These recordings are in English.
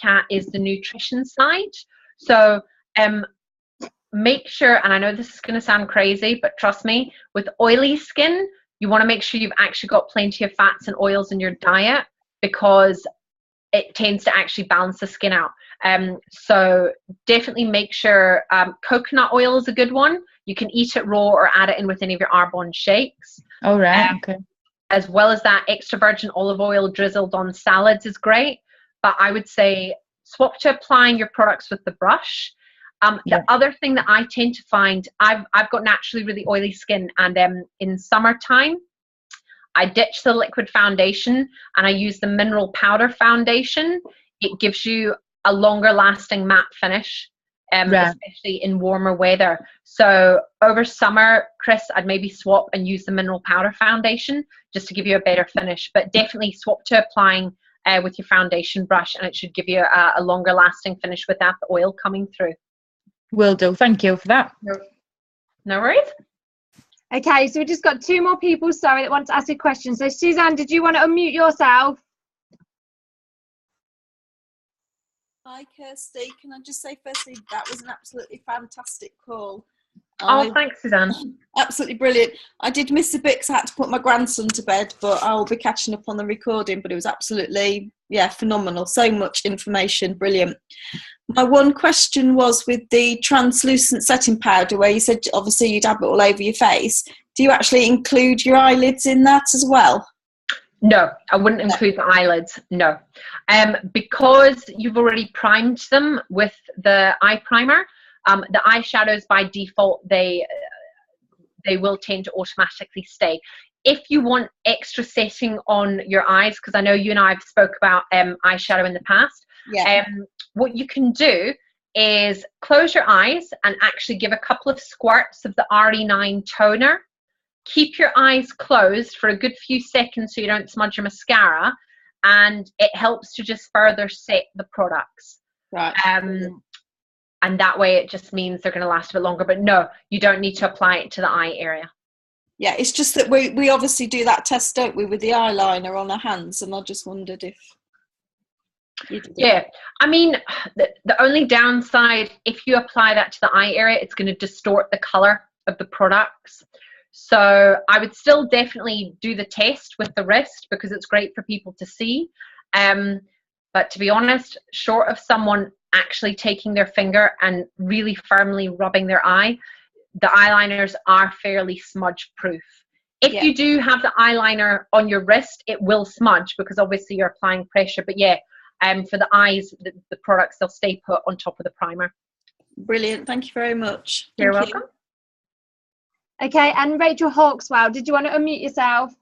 at is the nutrition side. So make sure, and I know this is going to sound crazy, but trust me, with oily skin, you want to make sure you've actually got plenty of fats and oils in your diet, because it tends to actually balance the skin out. So definitely make sure coconut oil is a good one. You can eat it raw or add it in with any of your Arbonne shakes. Oh, right. Okay. As well as that, extra virgin olive oil drizzled on salads is great. But I would say swap to applying your products with the brush. The other thing that I tend to find, I've got naturally really oily skin, and in summertime, I ditch the liquid foundation and I use the mineral powder foundation. It gives you a longer lasting matte finish, especially in warmer weather. So over summer, Chris, I'd maybe swap and use the mineral powder foundation just to give you a better finish. But definitely swap to applying with your foundation brush, and it should give you a longer lasting finish without the oil coming through. Will do. Thank you for that. No worries. Okay, so we've just got 2 more people, sorry, that want to ask a question. So Suzanne, did you want to unmute yourself? Hi Kirsty, can I just say firstly that was an absolutely fantastic call. Oh, thanks Suzanne. Absolutely brilliant. I did miss a bit because I had to put my grandson to bed, but I'll be catching up on the recording. But it was absolutely, phenomenal. So much information, brilliant. My one question was with the translucent setting powder, where you said obviously you dab it all over your face. Do you actually include your eyelids in that as well? No, I wouldn't include the eyelids, no. Because you've already primed them with the eye primer, the eyeshadows by default, they will tend to automatically stay. If you want extra setting on your eyes, because I know you and I have spoke about eyeshadow in the past, what you can do is close your eyes and actually give a couple of squirts of the RE9 toner. Keep your eyes closed for a good few seconds so you don't smudge your mascara, and it helps to just further set the products. Right. And that way it just means they're going to last a bit longer. But no, you don't need to apply it to the eye area. Yeah, it's just that we obviously do that test, don't we, with the eyeliner on our hands, and I just wondered if you did. Yeah, I mean, the only downside, if you apply that to the eye area, it's going to distort the color of the products. So I would still definitely do the test with the wrist, because it's great for people to see. But to be honest, short of someone actually taking their finger and really firmly rubbing their eye, the eyeliners are fairly smudge proof. If you do have the eyeliner on your wrist, it will smudge because obviously you're applying pressure. But for the eyes, the products, they'll stay put on top of the primer. Brilliant. Thank you very much. You're welcome. Okay, and Rachel Hawkswell, did you want to unmute yourself?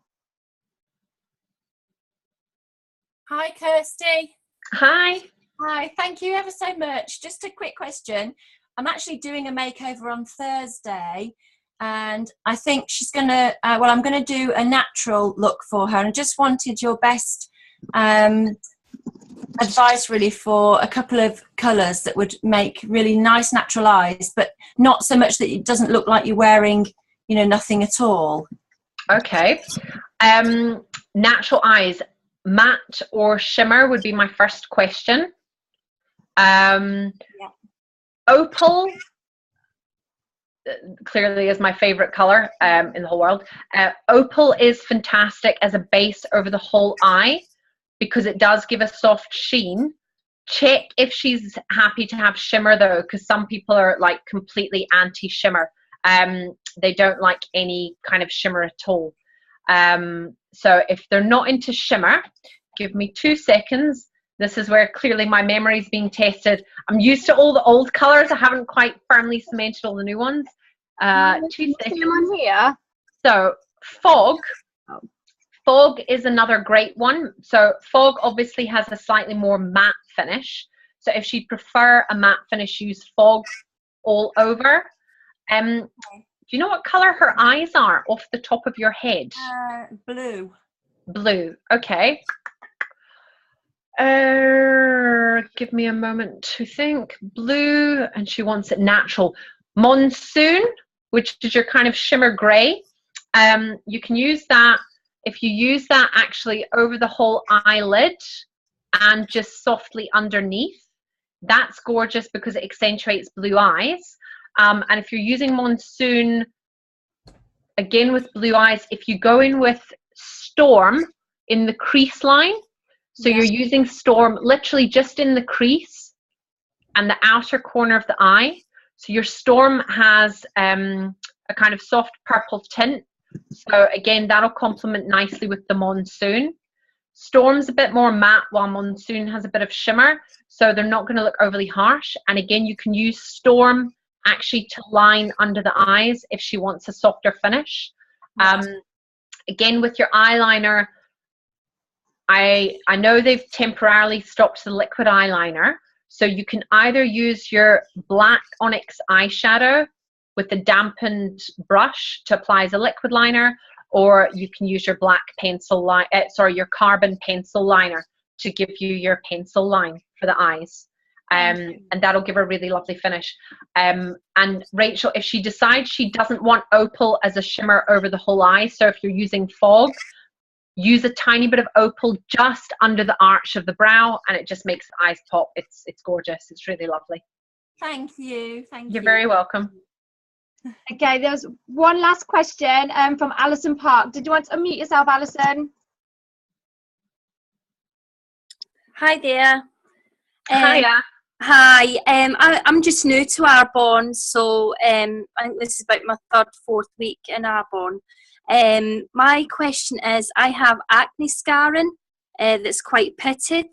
Hi, Kirsty. Hi. Hi, thank you ever so much. Just a quick question. I'm actually doing a makeover on Thursday, and I think she's going to, I'm going to do a natural look for her, and I just wanted your best advice really for a couple of colours that would make really nice natural eyes, but not so much that it doesn't look like you're wearing, nothing at all. Okay. Natural eyes, matte or shimmer would be my first question. Opal clearly is my favorite color in the whole world. Opal is fantastic as a base over the whole eye because it does give a soft sheen. Check if she's happy to have shimmer though, because some people are like completely anti-shimmer. They don't like any kind of shimmer at all. So if they're not into shimmer, give me 2 seconds. This is where clearly my memory is being tested. I'm used to all the old colors. I haven't quite firmly cemented all the new ones. 2 seconds. On here. So fog. Fog is another great one. So fog obviously has a slightly more matte finish. So if she'd prefer a matte finish, use fog all over. Do you know what color her eyes are off the top of your head? Blue. Blue. Okay. Give me a moment to think. Blue, and she wants it natural. Monsoon, which is your kind of shimmer gray. You can use that. If you use that actually over the whole eyelid, and just softly underneath. That's gorgeous because it accentuates blue eyes. And if you're using Monsoon, again with blue eyes, if you go in with Storm in the crease line, so you're using Storm literally just in the crease and the outer corner of the eye. So your Storm has a kind of soft purple tint. So again, that'll complement nicely with the Monsoon. Storm's a bit more matte, while Monsoon has a bit of shimmer. So they're not going to look overly harsh. And again, you can use Storm actually to line under the eyes if she wants a softer finish. Again, with your eyeliner, I know they've temporarily stopped the liquid eyeliner. So you can either use your black onyx eyeshadow with the dampened brush to apply as a liquid liner, or you can use your black pencil line, your carbon pencil liner to give you your pencil line for the eyes. And that'll give her a really lovely finish. And Rachel, if she decides she doesn't want opal as a shimmer over the whole eye, so if you're using fog, use a tiny bit of opal just under the arch of the brow, and it just makes the eyes pop. It's gorgeous. It's really lovely. Thank you. You're very welcome. Okay, there's one last question from Alison Park. Did you want to unmute yourself, Alison? Hi there. Hiya. Hi, I'm just new to Arbonne, so I think this is about my third, fourth week in Arbonne. My question is, I have acne scarring that's quite pitted,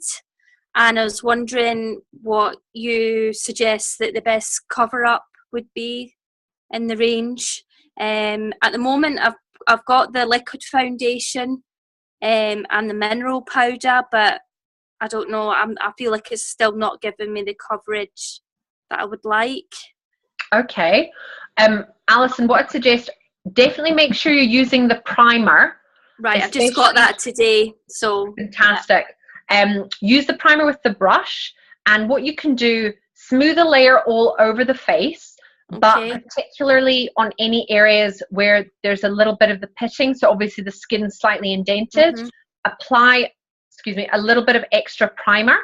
and I was wondering what you suggest that the best cover-up would be in the range. At the moment, I've got the liquid foundation and the mineral powder, but I don't know, I feel like it's still not giving me the coverage that I would like. Okay. Alison, what I'd suggest, definitely make sure you're using the primer. Right, I've just got that today. So fantastic. Use the primer with the brush, and what you can do, smooth a layer all over the face, but particularly on any areas where there's a little bit of the pitting, so obviously the skin's slightly indented, apply a little bit of extra primer.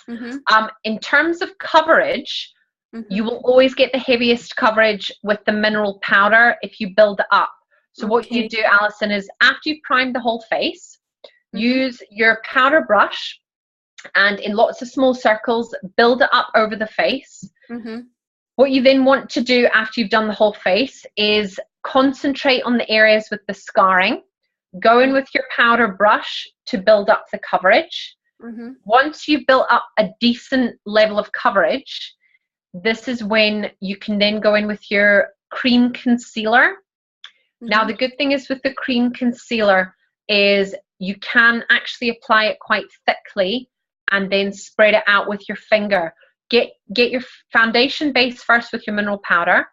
In terms of coverage, you will always get the heaviest coverage with the mineral powder if you build it up. So what you do, Alison, is after you prime the whole face, use your powder brush and in lots of small circles, build it up over the face. What you then want to do after you've done the whole face is concentrate on the areas with the scarring. Go in with your powder brush to build up the coverage. Once you've built up a decent level of coverage, this is when you can then go in with your cream concealer. Now, the good thing is with the cream concealer is you can actually apply it quite thickly and then spread it out with your finger. Get your foundation base first with your mineral powder.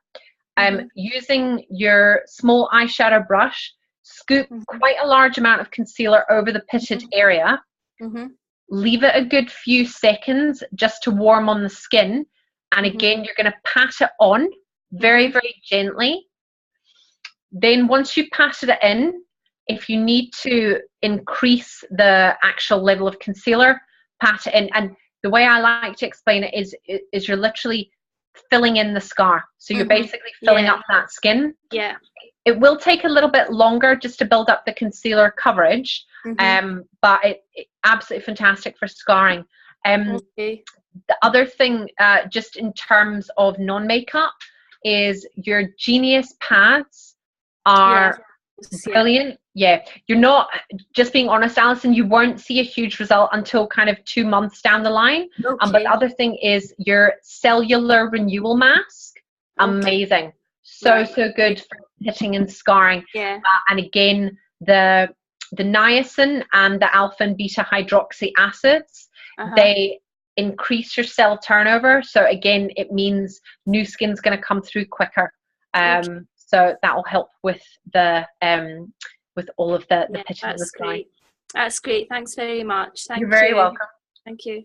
Using your small eyeshadow brush, scoop quite a large amount of concealer over the pitted area. Leave it a good few seconds just to warm on the skin. And again, you're going to pat it on very, very gently. Then once you patted it in, if you need to increase the actual level of concealer, pat it in. And the way I like to explain it is you're literally filling in the scar. So you're basically filling up that skin. It will take a little bit longer just to build up the concealer coverage, but it's absolutely fantastic for scarring. The other thing, just in terms of non-makeup, is your Genius pads are brilliant. You're not, just being honest, Alison, you won't see a huge result until kind of 2 months down the line. But the other thing is your cellular renewal mask. Amazing. So good for pitting and scarring. And again, the niacin and the alpha and beta hydroxy acids, they increase your cell turnover. So again, it means new skin's going to come through quicker. So that will help with the with all of the pitching of the sky. That's great. Thanks very much. You're very welcome. Thank you.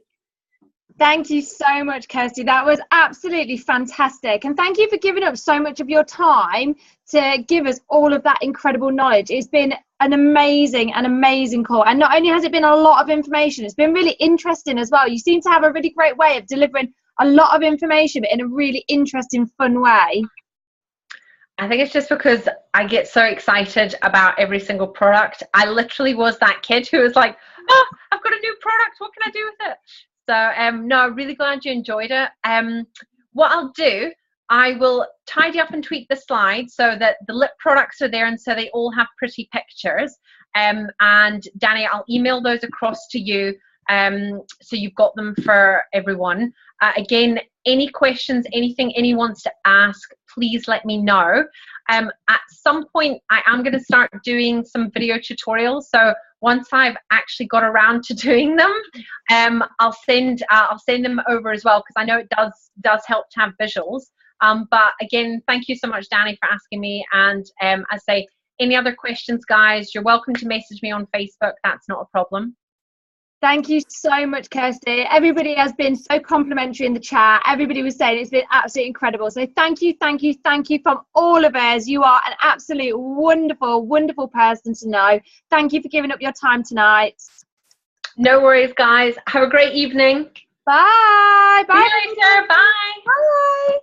Thank you so much, Kirsty. That was absolutely fantastic. And thank you for giving up so much of your time to give us all of that incredible knowledge. It's been an amazing call. And not only has it been a lot of information, it's been really interesting as well. You seem to have a really great way of delivering a lot of information, but in a really interesting, fun way. I think it's just because I get so excited about every single product. I literally was that kid who was like, oh, I've got a new product. What can I do with it? So, no, really glad you enjoyed it. What I'll do, I will tidy up and tweak the slides so that the lip products are there and so they all have pretty pictures. And Danny, I'll email those across to you so you've got them for everyone. Again, any questions, anything anyone wants to ask, please let me know. At some point, I am going to start doing some video tutorials. So once I've actually got around to doing them, I'll send them over as well, because I know it does help to have visuals. But again, thank you so much, Danny, for asking me. And I say, any other questions, guys, you're welcome to message me on Facebook. That's not a problem. Thank you so much, Kirsty. Everybody has been so complimentary in the chat. Everybody was saying it's been absolutely incredible. So thank you from all of us. You are an absolute wonderful person to know. Thank you for giving up your time tonight. No worries, guys. Have a great evening. Bye. See you later. Bye. Bye.